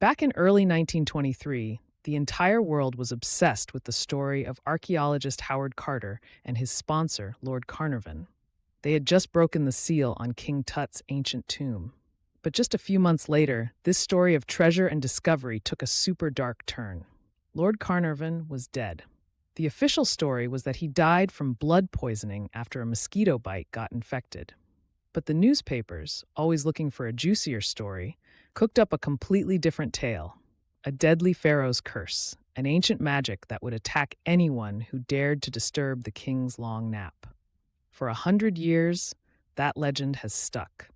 Back in early 1923, the entire world was obsessed with the story of archaeologist Howard Carter and his sponsor, Lord Carnarvon. They had just broken the seal on King Tut's ancient tomb. But just a few months later, this story of treasure and discovery took a super dark turn. Lord Carnarvon was dead. The official story was that he died from blood poisoning after a mosquito bite got infected. But the newspapers, always looking for a juicier story, cooked up a completely different tale. A deadly pharaoh's curse, an ancient magic that would attack anyone who dared to disturb the king's long nap. For 100 years, that legend has stuck.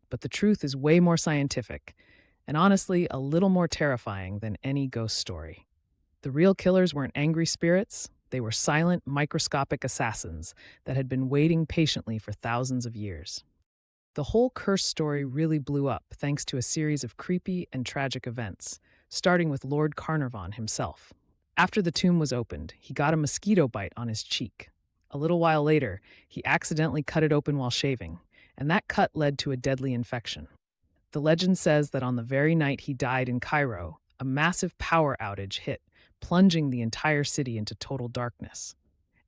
But the truth is way more scientific, and honestly, a little more terrifying than any ghost story. The real killers weren't angry spirits, they were silent, microscopic assassins that had been waiting patiently for thousands of years. The whole curse story really blew up thanks to a series of creepy and tragic events, starting with Lord Carnarvon himself. After the tomb was opened, he got a mosquito bite on his cheek. A little while later, he accidentally cut it open while shaving, and that cut led to a deadly infection. The legend says that on the very night he died in Cairo, a massive power outage hit, plunging the entire city into total darkness.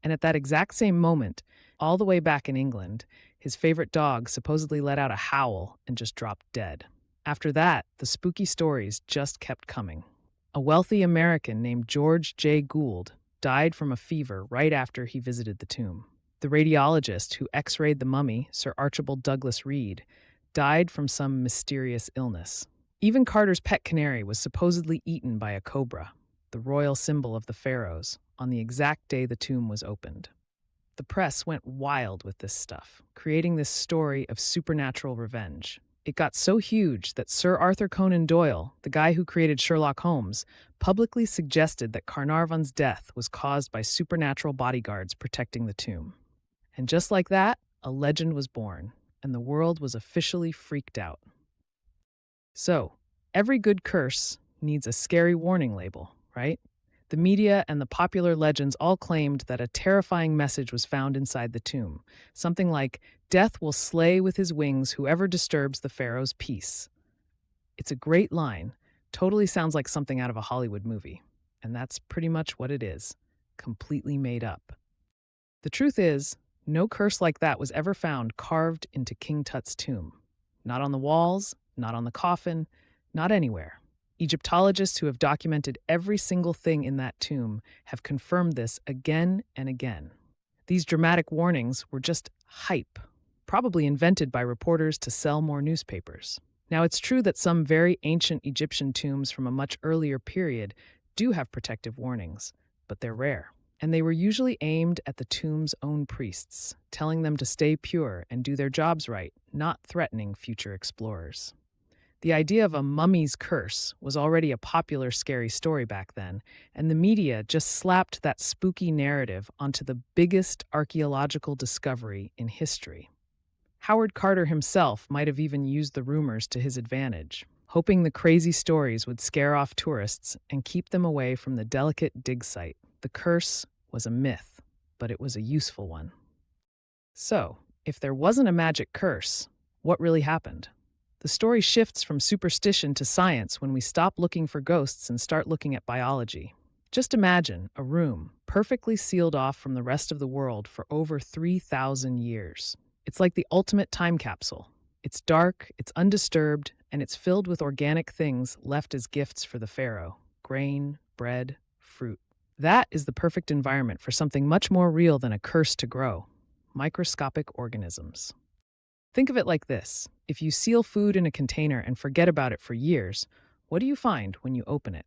And at that exact same moment, all the way back in England, his favorite dog supposedly let out a howl and just dropped dead. After that, the spooky stories just kept coming. A wealthy American named George J. Gould died from a fever right after he visited the tomb. The radiologist who x-rayed the mummy, Sir Archibald Douglas Reed, died from some mysterious illness. Even Carter's pet canary was supposedly eaten by a cobra, the royal symbol of the Pharaohs, on the exact day the tomb was opened. The press went wild with this stuff, creating this story of supernatural revenge. It got so huge that Sir Arthur Conan Doyle, the guy who created Sherlock Holmes, publicly suggested that Carnarvon's death was caused by supernatural bodyguards protecting the tomb. And just like that, a legend was born, and the world was officially freaked out. So, every good curse needs a scary warning label, right? The media and the popular legends all claimed that a terrifying message was found inside the tomb, something like, "Death will slay with his wings whoever disturbs the pharaoh's peace." It's a great line, totally sounds like something out of a Hollywood movie, and that's pretty much what it is, completely made up. The truth is, no curse like that was ever found carved into King Tut's tomb. Not on the walls, not on the coffin, not anywhere. Egyptologists who have documented every single thing in that tomb have confirmed this again and again. These dramatic warnings were just hype, probably invented by reporters to sell more newspapers. Now, it's true that some very ancient Egyptian tombs from a much earlier period do have protective warnings, but they're rare. And they were usually aimed at the tomb's own priests, telling them to stay pure and do their jobs right, not threatening future explorers. The idea of a mummy's curse was already a popular scary story back then, and the media just slapped that spooky narrative onto the biggest archaeological discovery in history. Howard Carter himself might have even used the rumors to his advantage, hoping the crazy stories would scare off tourists and keep them away from the delicate dig site. The curse was a myth, but it was a useful one. So, if there wasn't a magic curse, what really happened? The story shifts from superstition to science when we stop looking for ghosts and start looking at biology. Just imagine a room perfectly sealed off from the rest of the world for over 3,000 years. It's like the ultimate time capsule. It's dark, it's undisturbed, and it's filled with organic things left as gifts for the pharaoh: grain, bread, fruit. That is the perfect environment for something much more real than a curse to grow: microscopic organisms. Think of it like this. If you seal food in a container and forget about it for years, what do you find when you open it?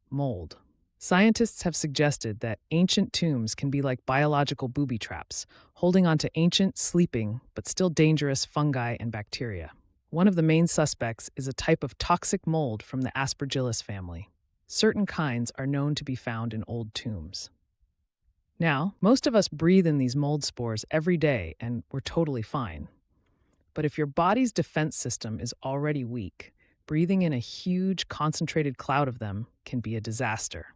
Mold. Scientists have suggested that ancient tombs can be like biological booby traps, holding onto ancient, sleeping, but still dangerous fungi and bacteria. One of the main suspects is a type of toxic mold from the Aspergillus family. Certain kinds are known to be found in old tombs. Now, most of us breathe in these mold spores every day, and we're totally fine. But if your body's defense system is already weak, breathing in a huge, concentrated cloud of them can be a disaster.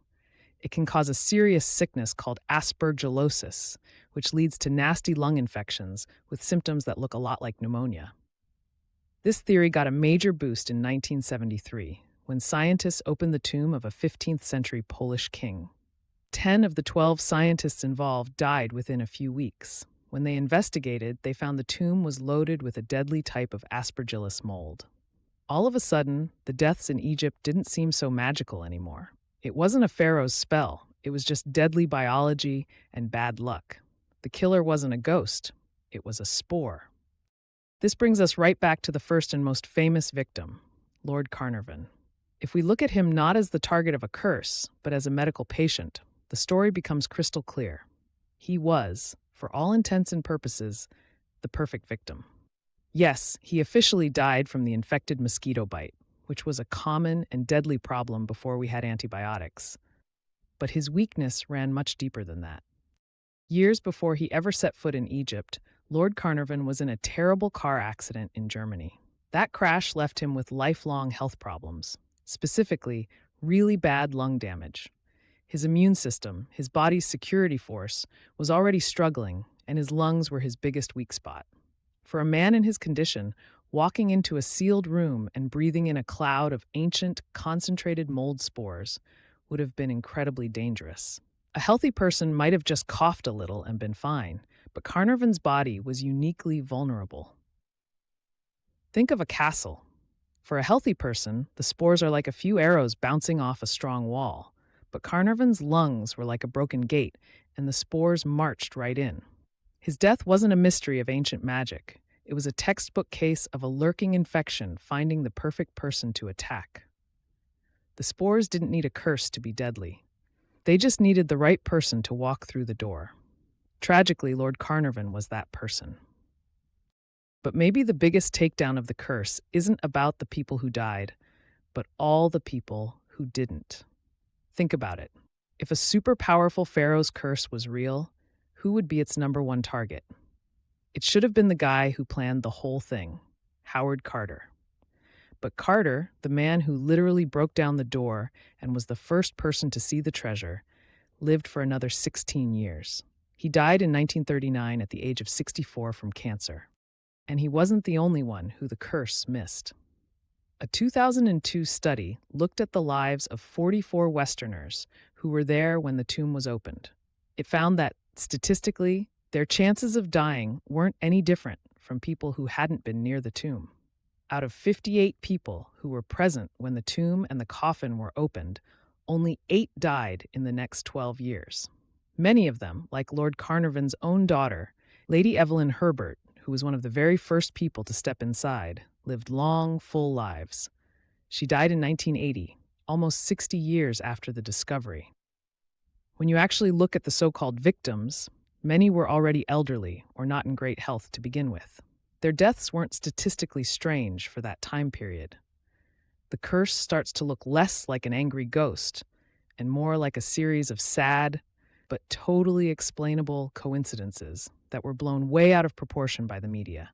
It can cause a serious sickness called aspergillosis, which leads to nasty lung infections with symptoms that look a lot like pneumonia. This theory got a major boost in 1973, when scientists opened the tomb of a 15th century Polish king. 10 of the 12 scientists involved died within a few weeks. When they investigated, they found the tomb was loaded with a deadly type of Aspergillus mold. All of a sudden, the deaths in Egypt didn't seem so magical anymore. It wasn't a pharaoh's spell, it was just deadly biology and bad luck. The killer wasn't a ghost, it was a spore. This brings us right back to the first and most famous victim, Lord Carnarvon. If we look at him not as the target of a curse, but as a medical patient, the story becomes crystal clear. He was, for all intents and purposes, the perfect victim. Yes, he officially died from the infected mosquito bite, which was a common and deadly problem before we had antibiotics. But his weakness ran much deeper than that. Years before he ever set foot in Egypt, Lord Carnarvon was in a terrible car accident in Germany. That crash left him with lifelong health problems, specifically really bad lung damage. His immune system, his body's security force, was already struggling, and his lungs were his biggest weak spot. For a man in his condition, walking into a sealed room and breathing in a cloud of ancient, concentrated mold spores would have been incredibly dangerous. A healthy person might have just coughed a little and been fine, but Carnarvon's body was uniquely vulnerable. Think of a castle. For a healthy person, the spores are like a few arrows bouncing off a strong wall, but Carnarvon's lungs were like a broken gate, and the spores marched right in. His death wasn't a mystery of ancient magic. It was a textbook case of a lurking infection finding the perfect person to attack. The spores didn't need a curse to be deadly. They just needed the right person to walk through the door. Tragically, Lord Carnarvon was that person. But maybe the biggest takedown of the curse isn't about the people who died, but all the people who didn't. Think about it. If a super powerful pharaoh's curse was real, who would be its number one target? It should have been the guy who planned the whole thing, Howard Carter. But Carter, the man who literally broke down the door and was the first person to see the treasure, lived for another 16 years. He died in 1939 at the age of 64 from cancer. And he wasn't the only one who the curse missed. A 2002 study looked at the lives of 44 Westerners who were there when the tomb was opened. It found that, statistically, their chances of dying weren't any different from people who hadn't been near the tomb. Out of 58 people who were present when the tomb and the coffin were opened, only 8 died in the next 12 years. Many of them, like Lord Carnarvon's own daughter, Lady Evelyn Herbert, who was one of the very first people to step inside, lived long, full lives. She died in 1980, almost 60 years after the discovery. When you actually look at the so-called victims, many were already elderly or not in great health to begin with. Their deaths weren't statistically strange for that time period. The curse starts to look less like an angry ghost and more like a series of sad, but totally explainable coincidences that were blown way out of proportion by the media.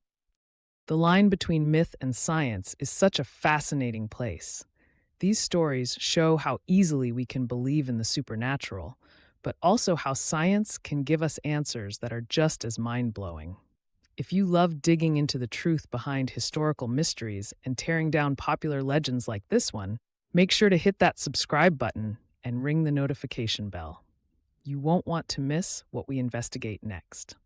The line between myth and science is such a fascinating place. These stories show how easily we can believe in the supernatural, but also how science can give us answers that are just as mind-blowing. If you love digging into the truth behind historical mysteries and tearing down popular legends like this one, make sure to hit that subscribe button and ring the notification bell. You won't want to miss what we investigate next.